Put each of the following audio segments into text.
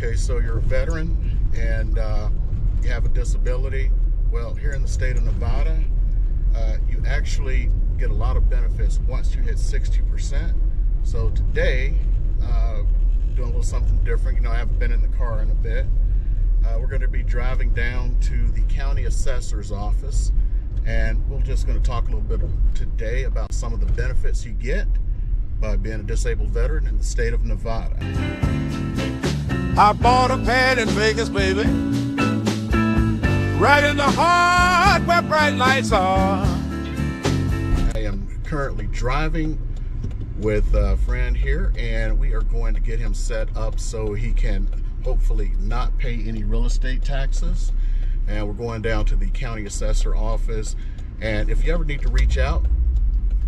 Okay, so you're a veteran and you have a disability. Well, here in the state of Nevada, you actually get a lot of benefits once you hit 60%. So today, doing a little something different. You know, I haven't been in the car in a bit. We're going to be driving down to the county assessor's office, and we're just going to talk a little bit today about some of the benefits you get by being a disabled veteran in the state of Nevada. I bought a pad in Vegas, baby, right in the heart where bright lights are. I am currently driving with a friend here, and we are going to get him set up so he can hopefully not pay any real estate taxes. And we're going down to the county assessor office. And if you ever need to reach out,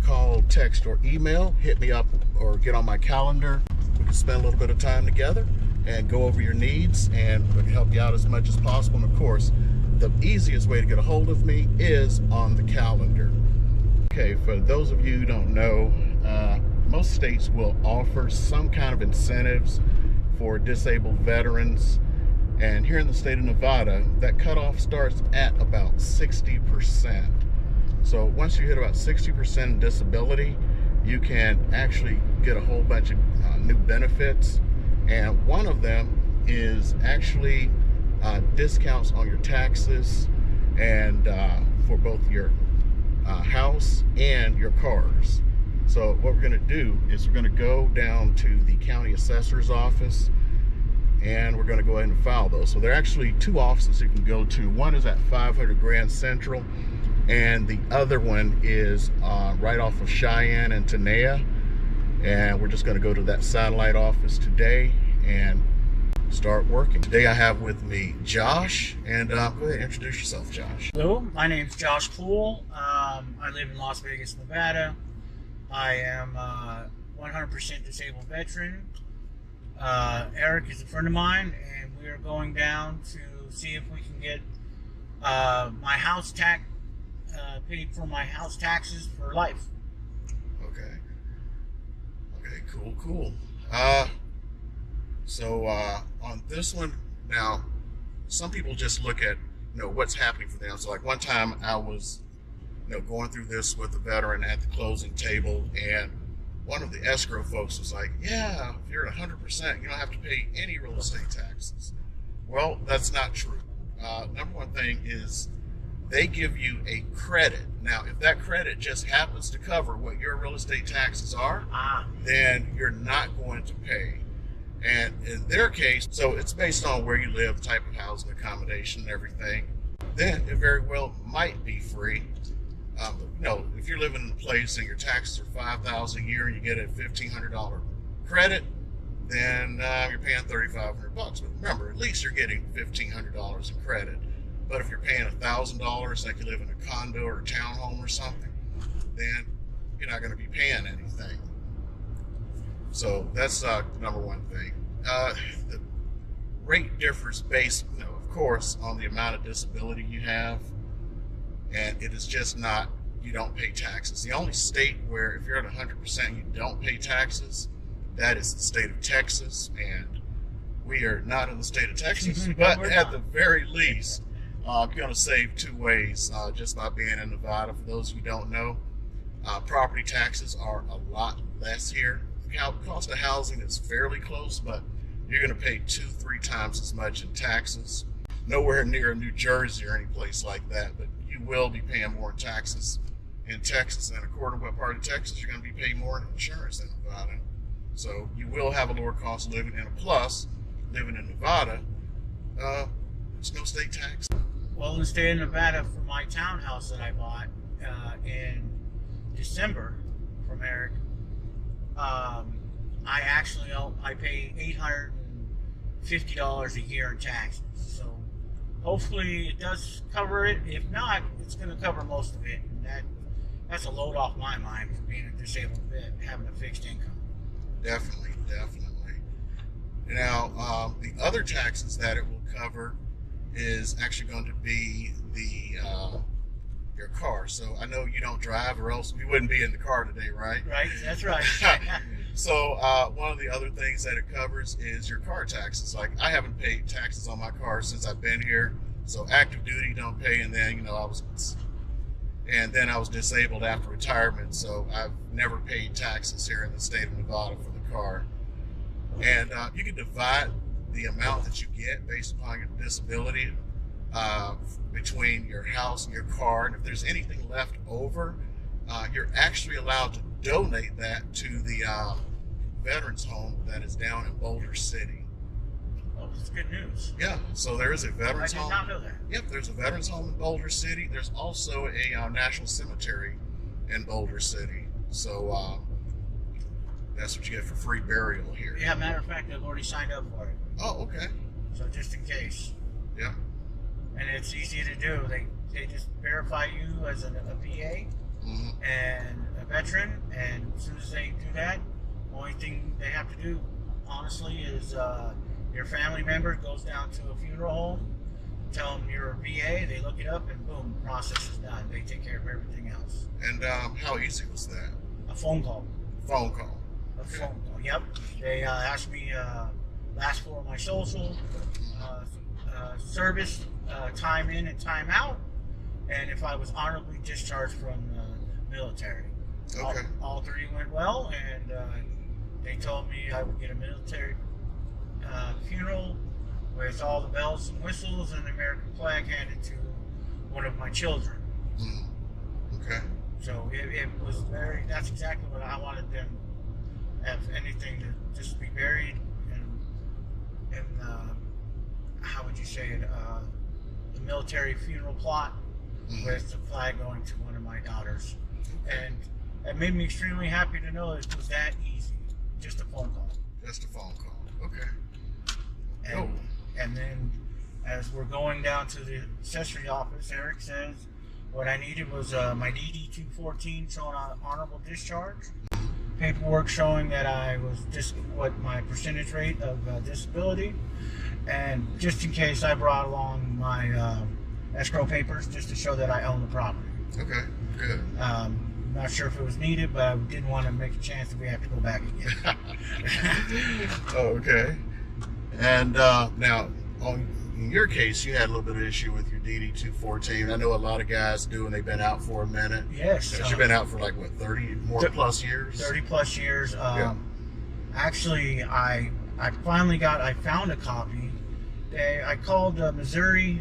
call, text, or email, hit me up or get on my calendar. We can spend a little bit of time together and go over your needs, and we can help you out as much as possible. And of course, the easiest way to get a hold of me is on the calendar. Okay, for those of you who don't know, most states will offer some kind of incentives for disabled veterans. And here in the state of Nevada, that cutoff starts at about 60%. So once you hit about 60% in disability, you can actually get a whole bunch of new benefits. And one of them is actually discounts on your taxes and for both your house and your cars. So what we're going to do is we're going to go down to the county assessor's office, and we're going to go ahead and file those. So there are actually two offices you can go to. One is at 500 Grand Central, and the other one is right off of Cheyenne and Tenaya. And we're just going to go to that satellite office today and start working. Today I have with me Josh, and go ahead and introduce yourself, Josh. Hello, my name's Josh Poole. I live in Las Vegas, Nevada. I am a 100% disabled veteran. Eric is a friend of mine, and we are going down to see if we can get my house tax paid for my house taxes for life. Okay, cool. So on this one, now some people just look at what's happening for them. So like one time I was going through this with a veteran at the closing table, and one of the escrow folks was like, yeah, if you're at 100%, you don't have to pay any real estate taxes. Well, that's not true. Number one thing is they give you a credit. Now, if that credit just happens to cover what your real estate taxes are, then you're not going to pay. And in their case, so it's based on where you live, the type of housing accommodation and everything, then it very well might be free. If you're living in a place and your taxes are $5,000 a year and you get a $1,500 credit, then you're paying $3,500. But remember, at least you're getting $1,500 in credit. But if you're paying $1,000, like you live in a condo or a townhome or something, then you're not going to be paying anything. So that's number one thing. The rate differs based, of course, on the amount of disability you have. And it is just not, you don't pay taxes. The only state where if you're at 100% you don't pay taxes, that is the state of Texas. And we are not in the state of Texas, but at the very least, I'm going to save two ways just by being in Nevada. For those who don't know, property taxes are a lot less here. The cost of housing is fairly close, but you're going to pay 2-3 times as much in taxes. Nowhere near New Jersey or any place like that, but you will be paying more in taxes in Texas. And according to what part of Texas, you're going to be paying more in insurance than Nevada. So you will have a lower cost of living, and plus, living in Nevada, there's no state tax. Well, in the state of Nevada, for my townhouse that I bought in December from Eric, I pay $850 a year in taxes. So hopefully it does cover it. If not, it's going to cover most of it. And that's a load off my mind for being a disabled vet, having a fixed income. Definitely. Now, the other taxes that it will cover is actually going to be your car. So I know you don't drive, or else we wouldn't be in the car today, right? Right, that's right. So one of the other things that it covers is your car taxes. Like I haven't paid taxes on my car since I've been here. So active duty don't pay, and then I was disabled after retirement, so I've never paid taxes here in the state of Nevada for the car. And you can divide the amount that you get based upon your disability between your house and your car. And if there's anything left over, you're actually allowed to donate that to the veterans home that is down in Boulder City. Oh, that's good news. Yeah, so there is a veterans home. I did not know that. Yep, there's a veterans home in Boulder City. There's also a national cemetery in Boulder City. So that's what you get for free burial here. Yeah, matter of fact, I've already signed up for it. Oh, okay. So just in case. Yeah. And it's easy to do. They just verify you as a VA and a veteran, and as soon as they do that, the only thing they have to do, honestly, is your family member goes down to a funeral home, tell them you're a VA, they look it up, and boom, the process is done. They take care of everything else. And how easy was that? A phone call. Phone call. A phone call, yep. They asked me last four of my social, service, time in and time out, and if I was honorably discharged from the military. Okay. All three went well, and they told me I would get a military funeral with all the bells and whistles and the American flag handed to one of my children. Okay. So it was that's exactly what I wanted them to have, anything to just be buried in how would you say it, the military funeral plot with the flag going to one of my daughters. And it made me extremely happy to know it was that easy. Just a phone call. Just a phone call. Okay. And then as we're going down to the accessory office, Eric says what I needed was my DD-214 showing an honorable discharge, paperwork showing that I was what my percentage rate of disability, and just in case I brought along my escrow papers just to show that I own the property. Okay, good. Not sure if it was needed, but I didn't want to make a chance that we have to go back again. Okay. And now, in your case, you had a little bit of issue with your DD-214. I know a lot of guys do, and they've been out for a minute. Yes. You've been out for like, what, 30 more plus years? 30 plus years. Yeah. Actually, I found a copy. I called Missouri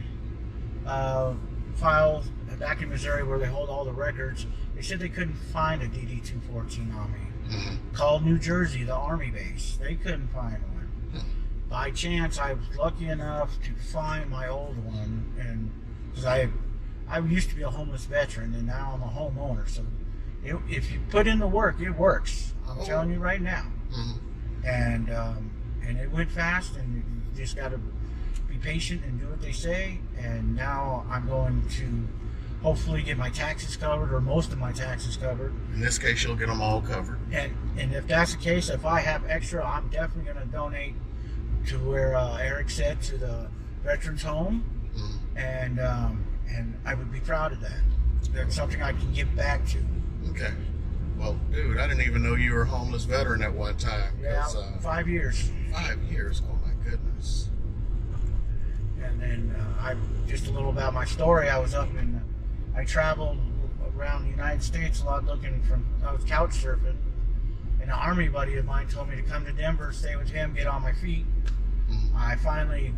files back in Missouri where they hold all the records. They said they couldn't find a DD-214 on me. Called New Jersey, the Army base. They couldn't find one. By chance, I was lucky enough to find my old one, and because I used to be a homeless veteran, and now I'm a homeowner. So if you put in the work, it works. I'm telling you right now. And it went fast, and you just got to be patient and do what they say. And now I'm going to hopefully get my taxes covered, or most of my taxes covered. In this case, you'll get them all covered. And if that's the case, if I have extra, I'm definitely going to donate to where Eric said, to the veterans home, and I would be proud of that. That's something I can give back to. Okay. Well, dude, I didn't even know you were a homeless veteran at one time. Yeah, 5 years. 5 years. Oh my goodness. And then just a little about my story. I traveled around the United States a lot I was couch surfing, and an Army buddy of mine told me to come to Denver, stay with him, get on my feet. I finally,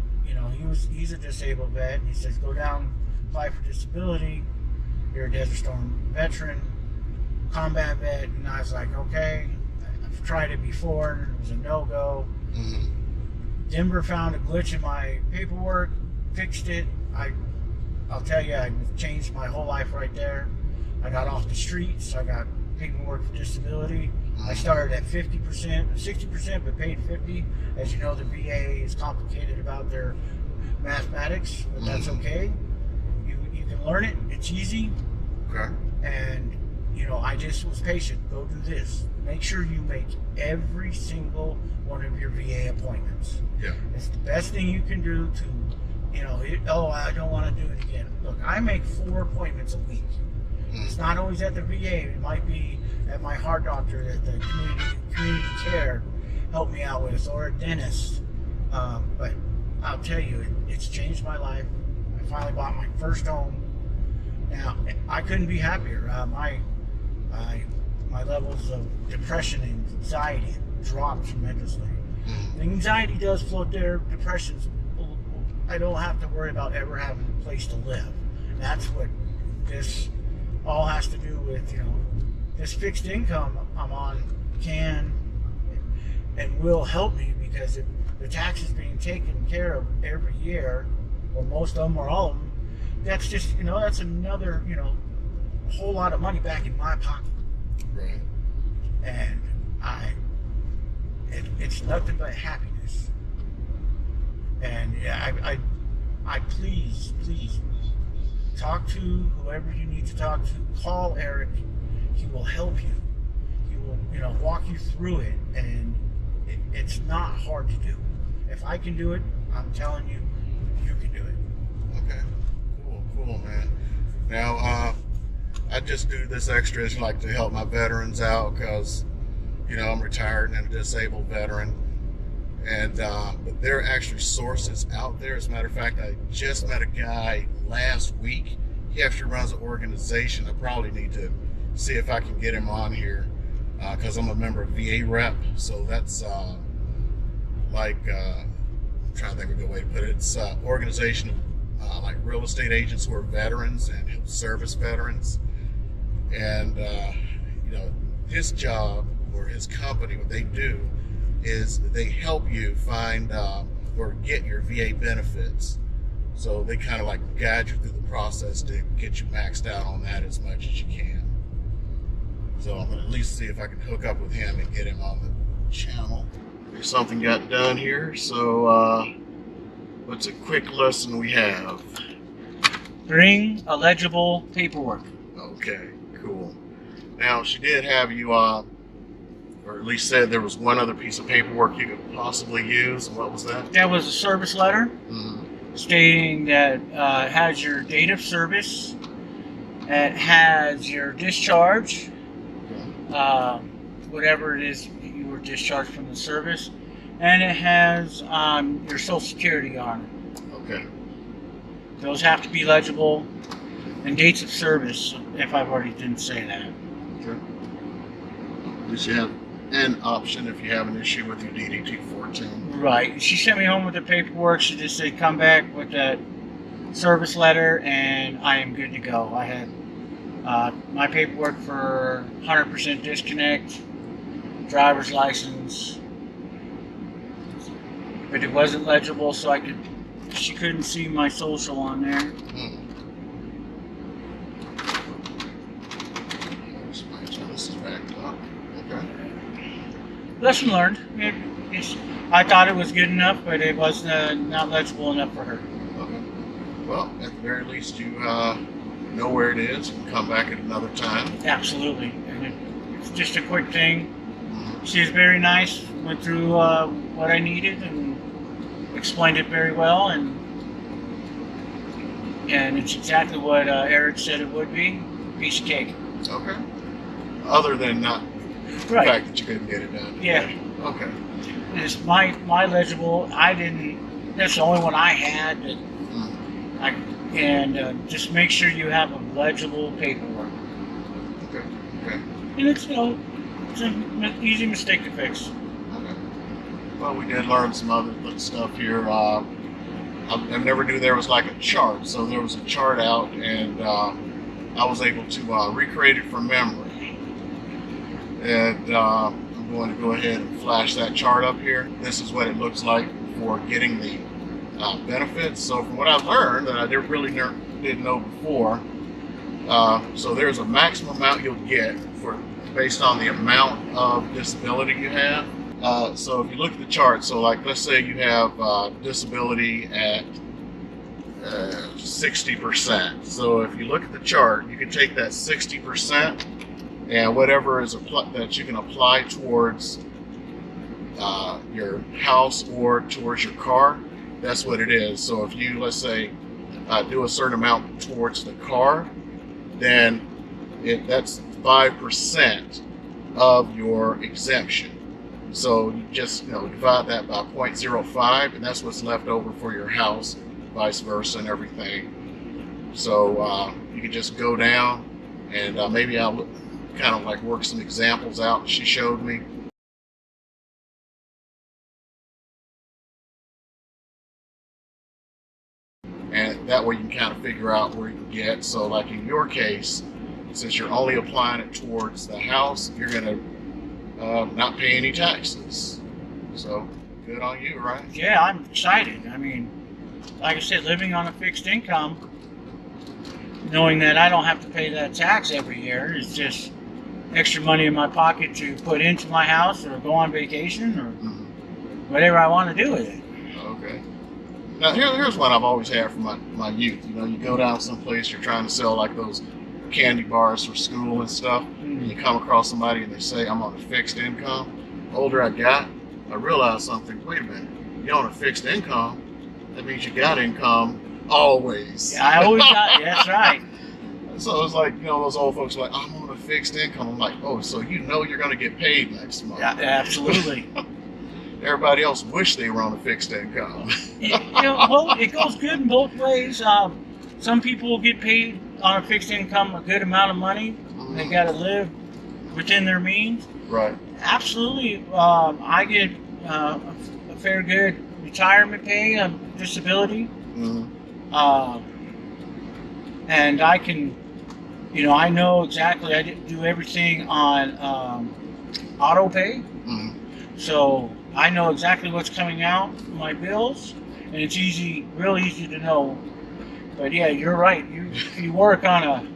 he's a disabled vet, and he says, go down, apply for disability. You're a Desert Storm veteran, combat vet. And I was like, okay, I've tried it before, it was a no-go. Denver found a glitch in my paperwork, fixed it. I'll tell you, I changed my whole life right there. I got off the streets. I got paperwork for disability. I started at 50%, 60%, but paid 50%. As you know, the VA is complicated about their mathematics, but that's okay. You can learn it. It's easy. Okay. And, I just was patient. Go do this. Make sure you make every single one of your VA appointments. Yeah. It's the best thing you can do to, I don't want to do it again. Look, I make 4 appointments a week. It's not always at the VA. It might be at my heart doctor that the community care helped me out with, or a dentist. But I'll tell you, it's changed my life. I finally bought my first home. Now, I couldn't be happier. My levels of depression and anxiety dropped tremendously. The anxiety does float there. Depression's, I don't have to worry about ever having a place to live. And that's what this all has to do with, this fixed income I'm on can and will help me, because if the taxes being taken care of every year, or most of them or all of them, that's just, that's another, whole lot of money back in my pocket. Right. And it's nothing but happiness. And yeah, I please talk to whoever you need to talk to. Call Eric. He will help you. He will, walk you through it. And it's not hard to do. If I can do it, I'm telling you, you can do it. Okay. Cool, man. Now, I just do this extra like to help my veterans out, because, I'm retired and a disabled veteran. And but there are actually sources out there. As a matter of fact, I just met a guy last week. He actually runs an organization. I probably need to see if I can get him on here, because I'm a member of VA Rep. So that's I'm trying to think of a good way to put it. It's an organization of like real estate agents who are veterans and help service veterans. And his job, or his company, what they do is they help you find or get your VA benefits. So they kind of like guide you through the process to get you maxed out on that as much as you can. So I'm going to at least see if I can hook up with him and get him on the channel. If something got done here. So what's a quick lesson we have? Bring illegible paperwork. Okay, cool. Now, she did have you, or at least said there was one other piece of paperwork you could possibly use. And what was that? That was a service letter. Mm-hmm. Stating that has your date of service, it has your discharge, whatever it is you were discharged from the service, and it has your Social Security on it. Okay. Those have to be legible, and dates of service, if I've already didn't say that. Okay. At least you have an option if you have an issue with your DD 14. Right. She sent me home with the paperwork. She just said, come back with that service letter, and I am good to go. I had my paperwork for 100% disconnect, driver's license, but it wasn't legible, so she couldn't see my social on there. This is backed up. Okay. Lesson learned. I thought it was good enough, but it was not legible enough for her. Okay. Well, at the very least, you know where it is and come back at another time. Absolutely. And it's just a quick thing. She was very nice, went through what I needed and explained it very well, and it's exactly what Eric said it would be. Piece of cake. Okay. Other than not the fact that you couldn't get it done. Yeah. Okay. It's my legible. That's the only one I had. Just make sure you have a legible paperwork. Okay. And it's an easy mistake to fix. Okay. Well, we did learn some other stuff here. I never knew there was like a chart. So there was a chart out, and I was able to recreate it from memory. And I'm going to go ahead and flash that chart up here. This is what it looks like for getting the benefits. So from what I've learned that I didn't know before, so there's a maximum amount you'll get based on the amount of disability you have. So if you look at the chart, so like let's say you have disability at 60%. So if you look at the chart, you can take that 60% and whatever is that you can apply towards your house or towards your car, that's what it is. So if you, let's say, do a certain amount towards the car, then that's 5% of your exemption. So you just divide that by 0.05, and that's what's left over for your house, vice versa, and everything. So you can just go down, and maybe I'll kind of like work some examples out she showed me. And that way you can kind of figure out where you get. So like in your case, since you're only applying it towards the house, you're going to not pay any taxes. So good on you, right? Yeah, I'm excited. I mean, like I said, living on a fixed income, knowing that I don't have to pay that tax every year, is just extra money in my pocket to put into my house or go on vacation or whatever I want to do with it. Okay. Now here's one I've always had from my youth. You go down someplace, you're trying to sell like those candy bars for school and stuff, and you come across somebody and they say, I'm on a fixed income. The older I got, I realized something. Wait a minute, you're on a fixed income. That means you got income always. Yeah, I always got. That's right. So it's like, those old folks are like, I'm on a fixed income. I'm like, oh, so you're going to get paid next month. Yeah, absolutely. Everybody else wish they were on a fixed income. It goes good in both ways. Some people will get paid on a fixed income a good amount of money. They got to live within their means. Right. Absolutely. I get a fair good retirement pay on disability. And I can, I know exactly, I do everything on auto pay. So I know exactly what's coming out, my bills, and it's real easy to know. But yeah, you're right. You work on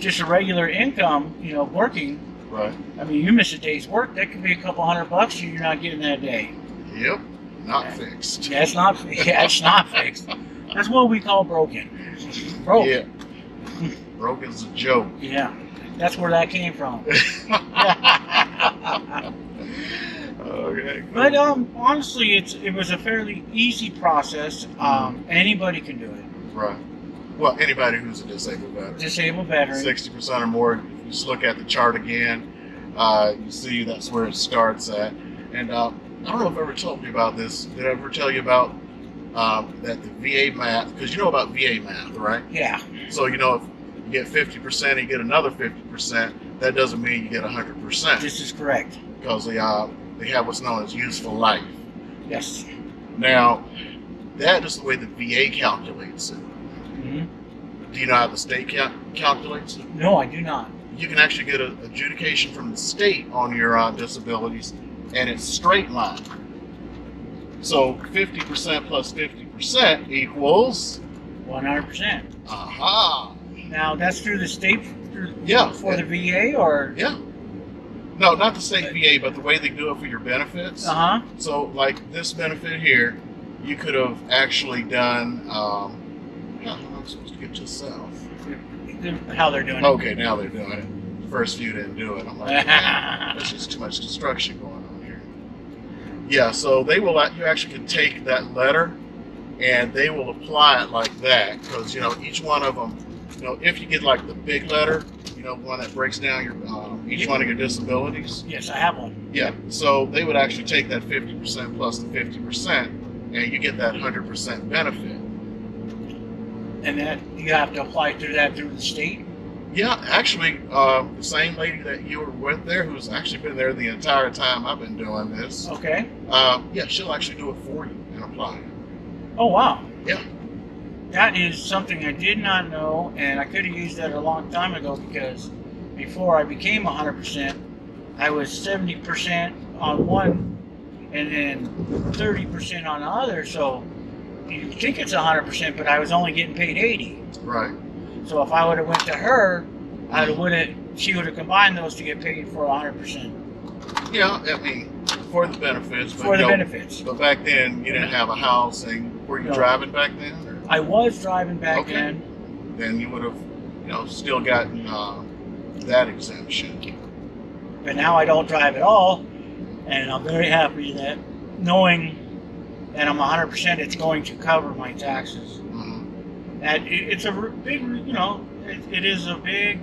just a regular income, working. Right. I mean, you miss a day's work, that could be a couple $100 you're not getting that day. Yep. Not fixed. Yeah, it's not fixed. That's what we call broken. Broke. Yeah. Broken's a joke. Yeah. That's where that came from. Okay. Cool. But honestly, it was a fairly easy process. Anybody can do it. Right. Well, anybody who's a disabled veteran. Disabled veteran. 60% or more. If you just look at the chart again, you see that's where it starts at. And I don't know if I ever told you about this. Did I ever tell you about that the VA math? Because you know about VA math, right? Yeah. So if you get 50% and you get another 50%, that doesn't mean you get 100%. This is correct. Because they have what's known as useful life. Yes. Now, that is the way the VA calculates it. Do you know how the state calculates it? No, I do not. You can actually get an adjudication from the state on your disabilities, and it's straight line. So 50% plus 50% equals 100%. Aha. Now that's through the state. Yeah. For the VA or? Yeah. No, not the state VA, but the way they do it for your benefits. So, like this benefit here, you could have actually done. How am I supposed to get to south? How they're doing it. Okay, now they're doing it. The first few didn't do it. I'm like, there's just too much construction going on here. Yeah, so they will. You actually can take that letter, and they will apply it like that because each one of them. If you get like the big letter, one that breaks down your each one of your disabilities. Yes, I have one. Yeah, so they would actually take that 50% plus the 50%, and you get that 100% benefit. And that you have to apply through the state? Yeah, actually, the same lady that you were with there, who's actually been there the entire time I've been doing this. Okay. Yeah, she'll actually do it for you and apply it. Oh, wow. Yeah. That is something I did not know, and I could have used that a long time ago because before I became 100%, I was 70% on one and then 30% on the other. So you think it's 100%, but I was only getting paid 80. Right. So if I would have went to her, she would have combined those to get paid for 100%. Yeah, I mean, for the benefits. For the benefits. But back then, you didn't have a house, and were you driving back then? Or? I was driving back then. Then you would have, still gotten that exemption. But now I don't drive at all, and I'm very happy that knowing that I'm 100%, it's going to cover my taxes. And it's a big, it is a big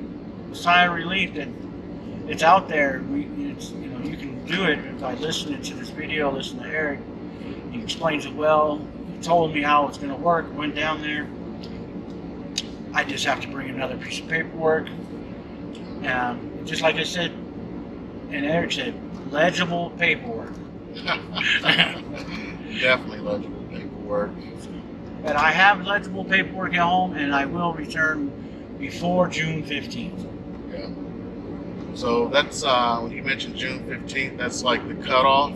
sigh of relief that it's out there. You can do it by listening to this video. Listen to Eric. He explains it well. He told me how it's going to work. Went down there. I just have to bring another piece of paperwork. Just like I said, and Eric said, legible paperwork. Definitely legible paperwork. But I have legible paperwork at home, and I will return before June 15th. Yeah. So that's when you mentioned June 15th, that's like the cutoff.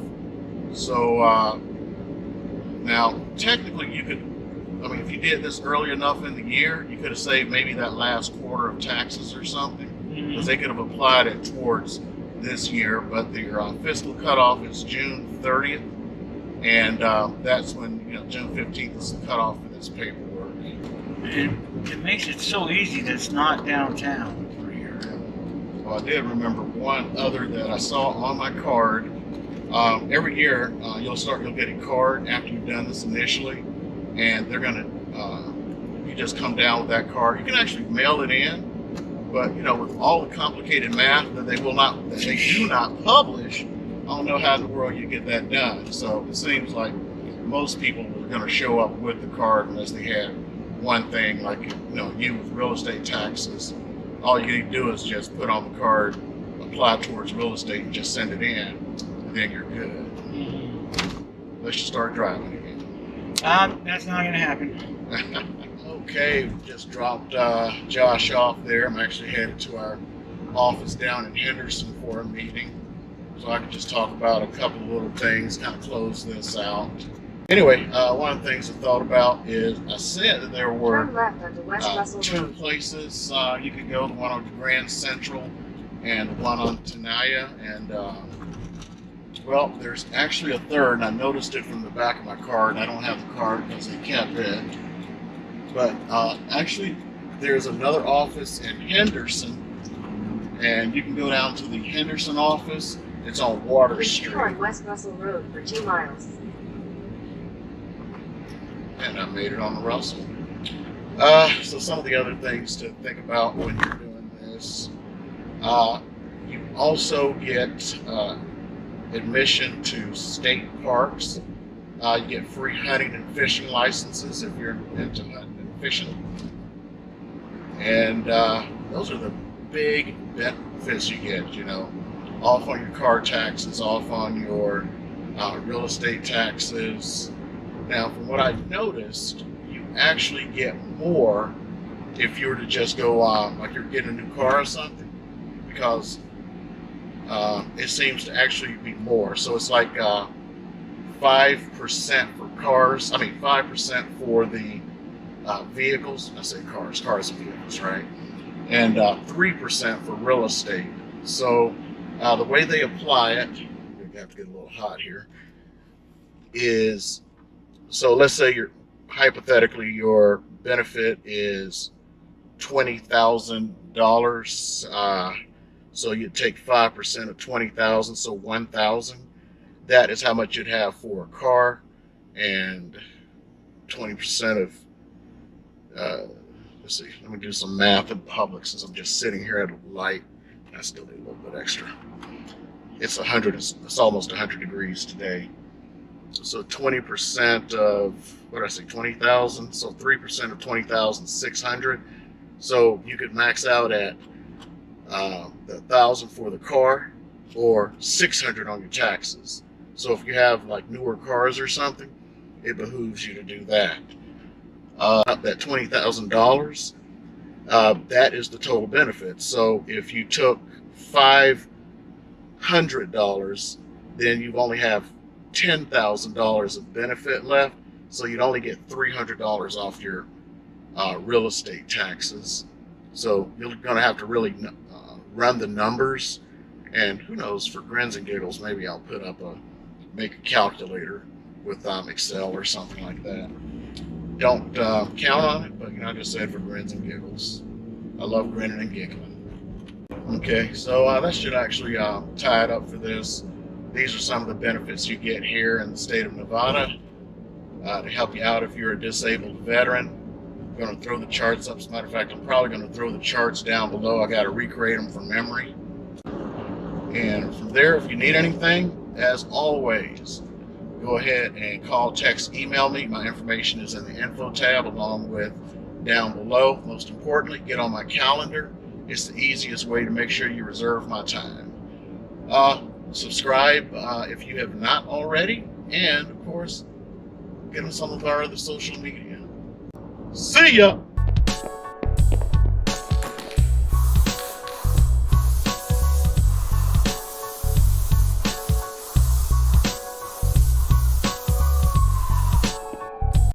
So now technically you could, I mean, if you did this early enough in the year, you could have saved maybe that last quarter of taxes or something, because they could have applied it towards this year. But the fiscal cutoff is June 30th, and that's when June 15th is the cutoff for this paperwork. And it makes it so easy that it's not downtown for here. Well, I did remember one other that I saw on my card. Every year, you'll get a card after you've done this initially, and they're gonna you just come down with that card. You can actually mail it in, but with all the complicated math that they do not publish, I don't know how in the world you get that done. So it seems like most people are going to show up with the card unless they had one thing, like you with real estate taxes. All you need to do is just put on the card, apply towards real estate, and just send it in, and then you're good. Let's just start driving again. That's not going to happen. Okay, we just dropped Josh off there. I'm actually headed to our office down in Henderson for a meeting, so I can just talk about a couple of little things, kind of close this out. Anyway, one of the things I thought about is I said that there were two places you could go, the one on Grand Central and the one on Tenaya, and well, there's actually a third, and I noticed it from the back of my card. I don't have the card because they kept it. But actually, there's another office in Henderson, and you can go down to the Henderson office. It's on Water Street. Continue on West Russell Road for 2 miles. And I made it on the Russell. So some of the other things to think about when you're doing this. You also get admission to state parks. You get free hunting and fishing licenses if you're into hunting and fishing. And those are the big benefits you get, off on your car taxes, off on your real estate taxes. Now, from what I've noticed, you actually get more if you were to just go like you're getting a new car or something, because it seems to actually be more. So it's like 5% for cars. 5% for the vehicles. I say cars and vehicles, right? And 3% for real estate. So the way they apply it, we have to get a little hot here, is, so let's say hypothetically your benefit is $20,000. So you take 5% of 20,000, so 1,000. That is how much you'd have for a car, and 20% of, let's see, let me do some math in public since I'm just sitting here at a light. I still need a little bit extra. It's almost 100 degrees today. So 20% of, what did I say, 20,000? So 3% of 20,600. So you could max out at the 1,000 for the car, or 600 on your taxes. So if you have like newer cars or something, it behooves you to do that. That $20,000, that is the total benefit. So if you took $500, then you only have $10,000 of benefit left. So you'd only get $300 off your real estate taxes. So you're going to have to really run the numbers. And who knows, for grins and giggles, maybe I'll make a calculator with Excel or something like that. Don't count on it, but I just said for grins and giggles. I love grinning and giggling. Okay, so that should actually tie it up for this. These are some of the benefits you get here in the state of Nevada to help you out if you're a disabled veteran. I'm going to throw the charts up. As a matter of fact, I'm probably going to throw the charts down below. I got to recreate them from memory. And from there, if you need anything, as always, go ahead and call, text, email me. My information is in the info tab along with down below. Most importantly, get on my calendar. It's the easiest way to make sure you reserve my time. Subscribe if you have not already. And, of course, get on some of our other social media. See ya!